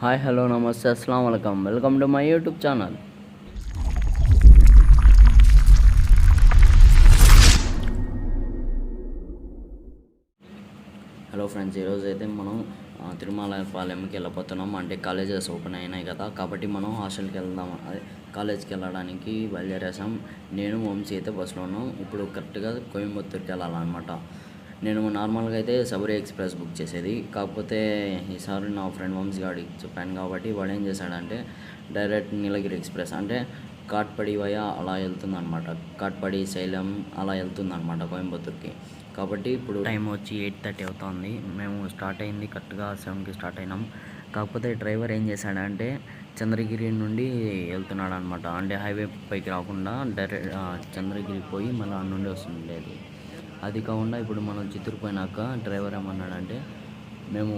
Hi hello నమస్తే అస్సలం వలకం welcome to my YouTube channel. Hello friends, ఈరోజు అయితే మనం తిరుమల పాలెంకి వెళ్ళిపోతున్నాం. అంటే కాలేజెస్ ఓపెన్ అయినాయి కదా, కాబట్టి మనం హాస్టల్కి వెళ్దాం, అదే కాలేజ్కి వెళ్ళడానికి బయలుదేరేసాం. నేను వంశీ అయితే బస్సులో ఉన్నాం. ఇప్పుడు కరెక్ట్గా కోయంబత్తూరుకి వెళ్ళాలన్నమాట. నేను నార్మల్గా అయితే సబరి ఎక్స్ప్రెస్ బుక్ చేసేది, కాకపోతే ఈసారి నా ఫ్రెండ్ వంశీ గాడికి చెప్పాను కాబట్టి వాడు ఏం చేశాడంటే డైరెక్ట్ నీలగిరి ఎక్స్ప్రెస్ అంటే కాట్పడి వయా అలా వెళ్తుందన్నమాట. కాట్పడి శైలం అలా వెళ్తుందన్నమాట కోయంబత్తూరుకి. కాబట్టి ఇప్పుడు టైం వచ్చి 8:30 అవుతుంది. మేము స్టార్ట్ అయింది కరెక్ట్గా 7కి స్టార్ట్ అయినాం. కాకపోతే డ్రైవర్ ఏం చేశాడంటే చంద్రగిరి నుండి వెళ్తున్నాడు అనమాట. అంటే హైవే పైకి రాకుండా డైరెక్ట్ చంద్రగిరి పోయి మళ్ళీ అక్కడ నుండి వస్తుండేది. అది కాకుండా ఇప్పుడు మనం చిత్తూరు పోయినాక డ్రైవర్ ఏమన్నాడంటే మేము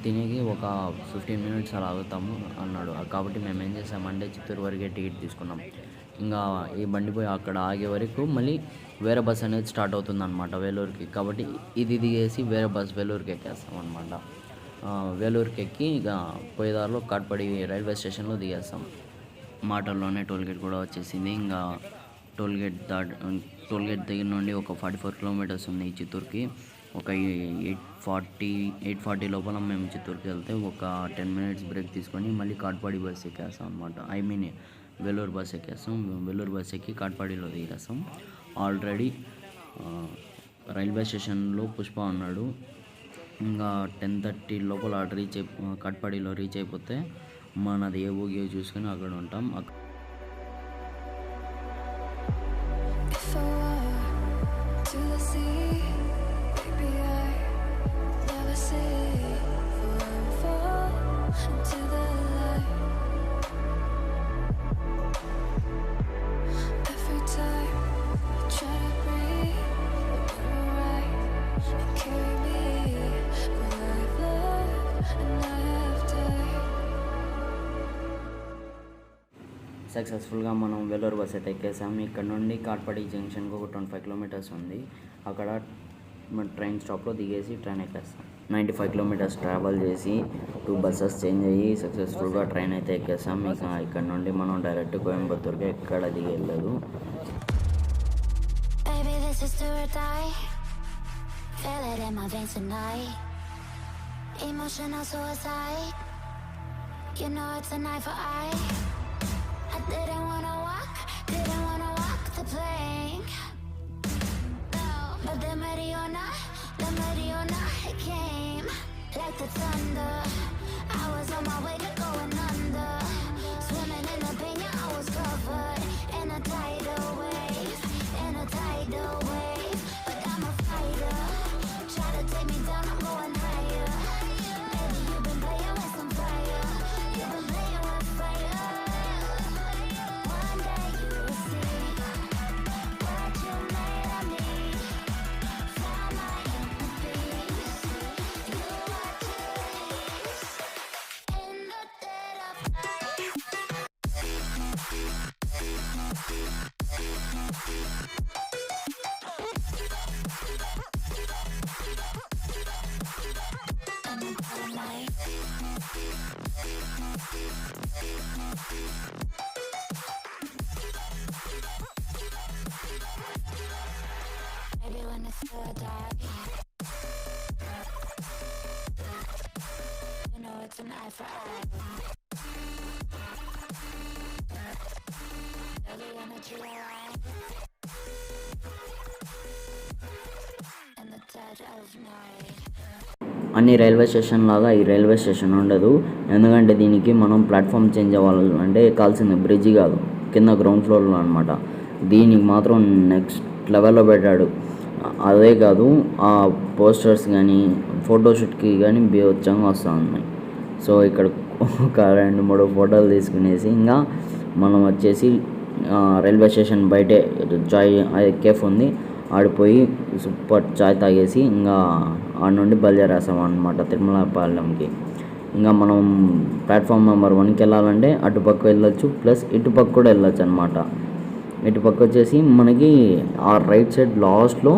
తినేకి ఒక 15 మినిట్స్ అలా ఆగుతాము అన్నాడు. కాబట్టి మేము ఏం చేసామంటే చిత్తూరు వరకే టికెట్ తీసుకున్నాం. ఇంకా ఈ బండి పోయి అక్కడ ఆగే వరకు మళ్ళీ వేరే బస్ అనేది స్టార్ట్ అవుతుంది అనమాట వేలూరుకి. కాబట్టి ఇది దిగేసి వేరే బస్ వేలూరుకి ఎక్కేస్తాం అనమాట. వేలూరుకి ఎక్కి ఇక పోయేదారిలో కాట్పడి రైల్వే స్టేషన్లో దిగేస్తాం. మాటల్లోనే టోల్గేట్ కూడా వచ్చేసింది. ఇంకా టోల్గేట్ దగ్గర నుండి ఒక 44 కిలోమీటర్స్ ఉంది చిత్తూరుకి. ఒక 8:40 లోపల మేము చిత్తూరుకి వెళ్తే ఒక 10 మినిట్స్ బ్రేక్ తీసుకొని మళ్ళీ కాట్పాడి బస్ ఎక్కేస్తాం అనమాట. వేలూరు బస్ ఎక్కేస్తాం. వేలూరు బస్ ఎక్కి కాట్పాడిలో దిగేస్తాం. ఆల్రెడీ రైల్వే స్టేషన్లో పుష్ప ఉన్నాడు. ఇంకా 10:30 లోపల కాట్పాడిలో రీచ్ అయిపోతే మనది ఏ ఊగి చూసుకొని అక్కడ ఉంటాం. సక్సెస్ఫుల్గా మనం వేలూరు బస్ అయితే ఎక్కేసాం. ఇక్కడ నుండి కాట్పాడి జంక్షన్కి ఒక 25 కిలోమీటర్స్ ఉంది. అక్కడ ట్రైన్ స్టాప్లో దిగేసి ట్రైన్ ఎక్కేస్తాం. 95 కిలోమీటర్స్ ట్రావెల్ చేసి 2 బస్సెస్ చేంజ్ అయ్యి సక్సెస్ఫుల్గా ట్రైన్ అయితే ఎక్కేసాం. ఇక ఇక్కడ నుండి మనం డైరెక్ట్ కోయంబత్తూరుకి ఎక్కడ దిగలేదు. I didn't wanna walk the plank. No, but the Mariona, it came like the thunder. I was on my way to going under, swimming in the pain, yeah, I was covered in a tidal wave, but I'm a fighter. Try to take me down, I'm going higher. Baby, you've been playing with some fire. You've been playing with fire. Maybe when it's still dark, you know it's an eye for eye. Baby, when it's your eye, in the dead of night. అన్ని railway station లాగా ఈ railway station ఉండదు. ఎందుకంటే దీనికి మనం platform change అవ్వాలంటే ఎక్కాల్సింది bridge కాదు, కింద గ్రౌండ్ ఫ్లోర్లో అనమాట. దీనికి మాత్రం నెక్స్ట్ లెవెల్లో పెట్టాడు. అదే కాదు, ఆ పోస్టర్స్ కానీ ఫోటోషూట్కి కానీ బీభత్సంగా వస్తూ ఉన్నాయి. సో ఇక్కడ ఒక 2-3 ఫోటోలు తీసుకునేసి ఇంకా మనం వచ్చేసి రైల్వే స్టేషన్ బయటే చాయ్ కేఫ్ ఉంది, ఆడిపోయి సూపర్ చాయ్ తాగేసి ఇంకా ఆడ నుండి బయలుదేరేస్తాం అనమాట తిరుమల పాలెంకి. ఇంకా మనం ప్లాట్ఫామ్ నెంబర్ 1కి వెళ్ళాలంటే అటుపక్క వెళ్ళొచ్చు, ప్లస్ ఇటుపక్క కూడా వెళ్ళొచ్చు అనమాట. ఇటుపక్క వచ్చేసి మనకి ఆ రైట్ సైడ్ లాస్ట్లో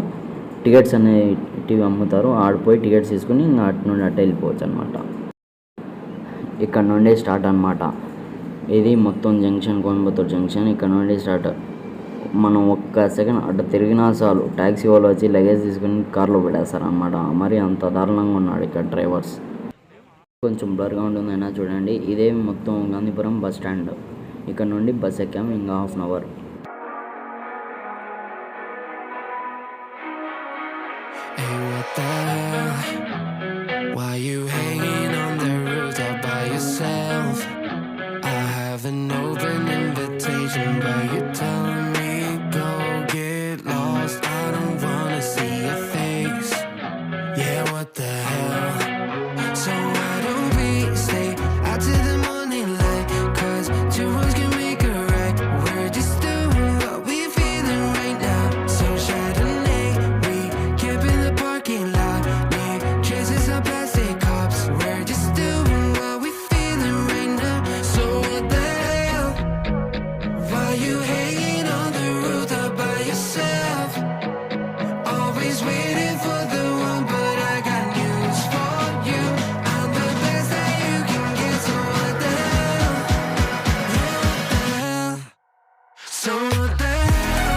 టికెట్స్ అనేటివి అమ్ముతారు. ఆడిపోయి టికెట్స్ తీసుకుని ఇంకా అటు నుండి అట్టే వెళ్ళిపోవచ్చు అనమాట. ఇక్కడ నుండి స్టార్ట్ అనమాట. ఇది మొత్తం జంక్షన్, కోయంబత్తూర్ జంక్షన్. ఇక్కడ నుండి స్టార్ట్. మనం ఒక్క సెకండ్ అటు తిరిగినా చాలు ట్యాక్సీ వాళ్ళు వచ్చి లగేజ్ తీసుకుని కార్లో పెట్టేస్తారనమాట. మరి అంత దారుణంగా ఉన్నాడు ఇక్కడ డ్రైవర్స్. కొంచెం బ్లర్గా ఉంటుందైనా చూడండి. ఇదే మొత్తం గాంధీపురం బస్ స్టాండ్. ఇక్కడ నుండి బస్ ఎక్కాము, ఇంకా half an hour. Hey, what the hell? Why you hanging on the roof all by yourself? I have an open invitation, but you're telling me go get lost. I don't wanna see your face. Yeah, what the hell? So why don't we stay out till the morning light? 'Cause two wrongs can make a right. We're just doing what we feeling right now. So Chardonnay, we camp in the parking lot. Leave traces of plastic cups. We're just doing what we feeling right now. So what the hell? Why you hanging on the roof all by yourself? Always waiting for the one, but I got news for you. I'm the best that you can get. So what the hell? Yeah, what the hell? So what the hell?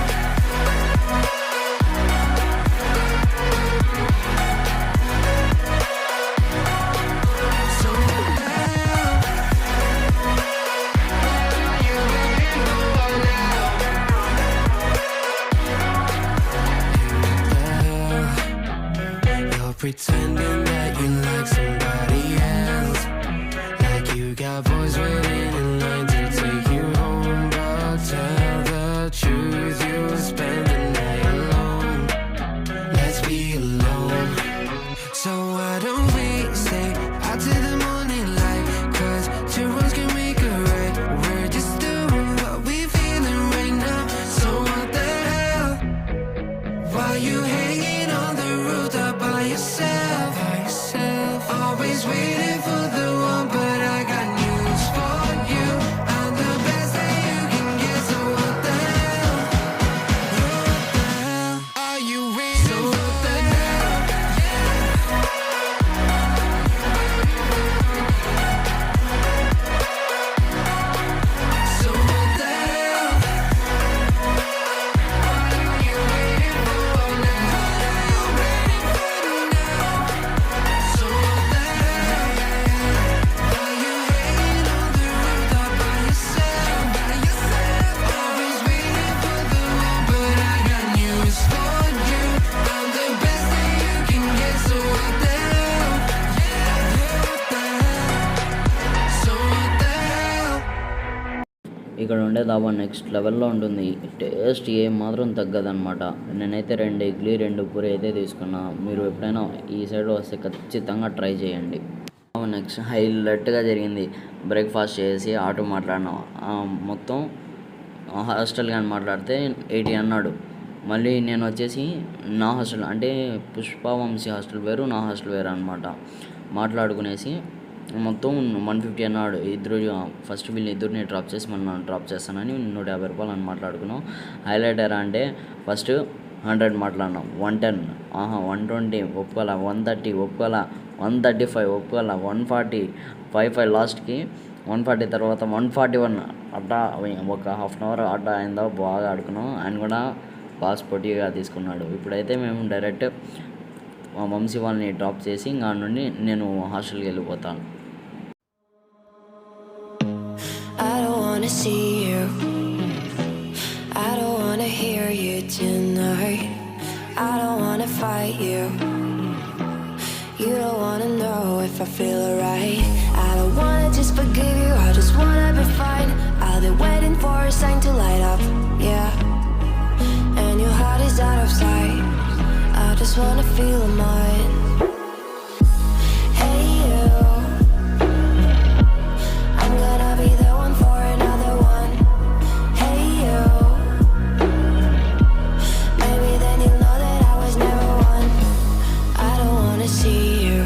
So what the hell? You waiting for now? You're pretending that you like somebody else, like you got boys waiting in line to take you home. But tell the truth, you spend the night alone. Let's be alone. So why don't we stay out till the morning light? 'Cause two wrongs can make a right. We're just doing what we feeling right now. So what the hell? Why you hanging on the roof all by yourself? Always waiting for the one, but I got news for you. I'm the best that you can get. So what the hell? Yeah, what the hell? Are you waiting? So what the hell? So what the hell? What are you waiting for now? So what the hell? Are you hanging on the roof all by yourself? Always waiting for the one, but I got news for you. I'm the best that you can get. So what the hell? Yeah, what the hell? So what the hell? ఇక్కడ ఉండే dhaba next లెవెల్లో ఉంటుంది. Taste ఏ మాత్రం తగ్గదనమాట. నేనైతే 2 ఇడ్లీ 2 పూరి అయితే తీసుకున్నా. మీరు ఎప్పుడైనా ఈ సైడ్ వస్తే ఖచ్చితంగా ట్రై చేయండి. నెక్స్ట్ హైలైట్గా జరిగింది. బ్రేక్ఫాస్ట్ చేసి ఆటో మాట్లాడినాం. మొత్తం హాస్టల్ కానీ మాట్లాడితే 80 అన్నాడు. మళ్ళీ నేను వచ్చేసి నా హాస్టల్ అంటే పుష్పవంశీ హాస్టల్ వేరు, నా హాస్టల్ వేరు అనమాట. మాట్లాడుకునేసి మొత్తం 150 అన్నాడు. ఫస్ట్ వీళ్ళిద్దరిని డ్రాప్ చేసి నన్ను డ్రాప్ చేస్తానని 150 రూపాయలు అని మాట్లాడుకున్నాం. హైలైట్ ఎరా అంటే ఫస్ట్ 100 మాట్లాడినాం, 110, 120 ఒప్పుకోలా, 130 ఒప్పుకోలా, 135 ఒప్పుకోలా, 140, 55 లాస్ట్కి 140 తర్వాత 141 అట్టా ఒక హాఫ్ అన్ అవర్ అట్టా అయిందా బాగా ఆడుకున్నాం. ఆయన కూడా బాగా స్పోర్టివ్గా తీసుకున్నాడు. ఇప్పుడైతే మేము డైరెక్ట్ మా వంశీ వాళ్ళని డ్రాప్ చేసి ఇంకా నుండి నేను హాస్టల్కి వెళ్ళిపోతాను. I don't wanna see you. I don't wanna hear you tonight. I don't wanna fight you. You don't wanna know if I feel alright. I don't wanna just forgive you. I just wanna be fine. I'll be waiting for a sign to light up. Yeah. And your heart is out of sight. I just wanna feel mine. Hey you. I'm gonna be the one for another one. Hey you. Maybe then you'll know that I was never one. I don't wanna see you.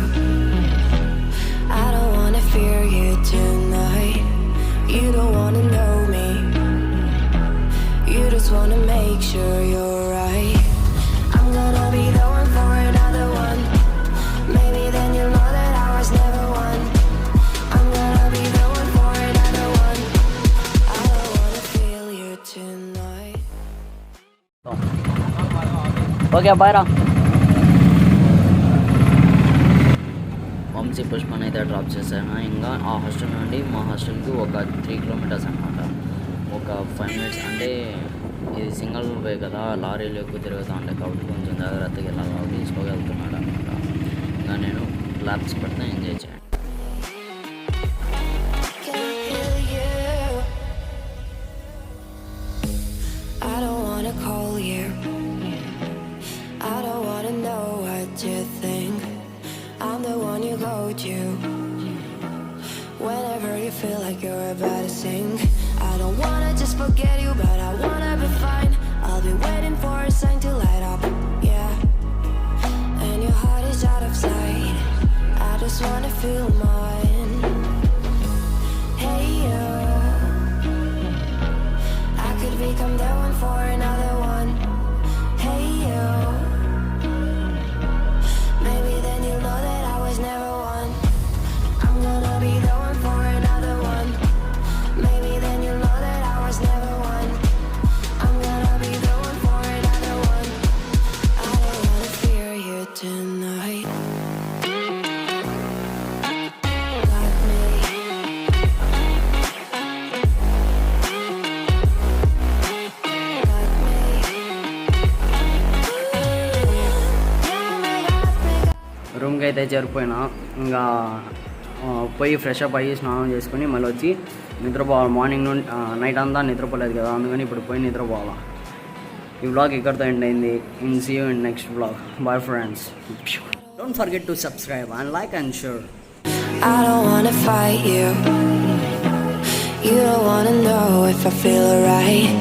I don't wanna fear you tonight. You don't wanna know me. You just wanna make sure you're right. I'm gonna be the one for another one. Okay bye రా. వంశీ పుష్పని అయితే drop చేశాను. ఇంకా ఆ hostel నుండి మా హాస్టల్కి ఒక 3 kilometres అనమాట. ఒక 5 మినిట్స్ అంటే ఇది సింగిల్ వే కదా, లారీలు ఎక్కువ తిరుగుతూ ఉంటాయి కాబట్టి కొంచెం జాగ్రత్తగా వెళ్ళాలి. తీసుకోగలుగుతున్నాడు అనమాట. ఇంకా నేను ల్యాబ్స్ పడితే ఎంజాయ్ చేయండి. I don't wanna call you. I don't wanna know what you think. I'm the one you go to whenever you feel like you're about to sink. I don't wanna just forget you, but I wanna be fine. I'll be waiting for a sign to light up, yeah. And your heart is out of sight. I just wanna feel mine. Hey you, I could become the one for another one. Hey you, maybe then you'll know that I was never one. I'm gonna be the one for another one. Maybe then you'll know that I was never one. I'm gonna be the one for another one. I don't wanna fear you tonight. Got me. Got me. రూమ్కి అయితే చేరిపోయినా. ఇంకా పోయి fresh up అయ్యి స్నానం చేసుకుని మళ్ళీ వచ్చి నిద్రపోవాలి. మార్నింగ్ నుండి నైట్ అంతా నిద్రపోలేదు కదా, అందుకని ఇప్పుడు పోయి నిద్రపోవాలి. ఈ వ్లాగ్ ఇక్కడితో ఎండ్ అయింది. In see you in next vlog. Bye friends. Don't forget to subscribe and like and share. I don't wanna fight you. You don't wanna know if I feel alright.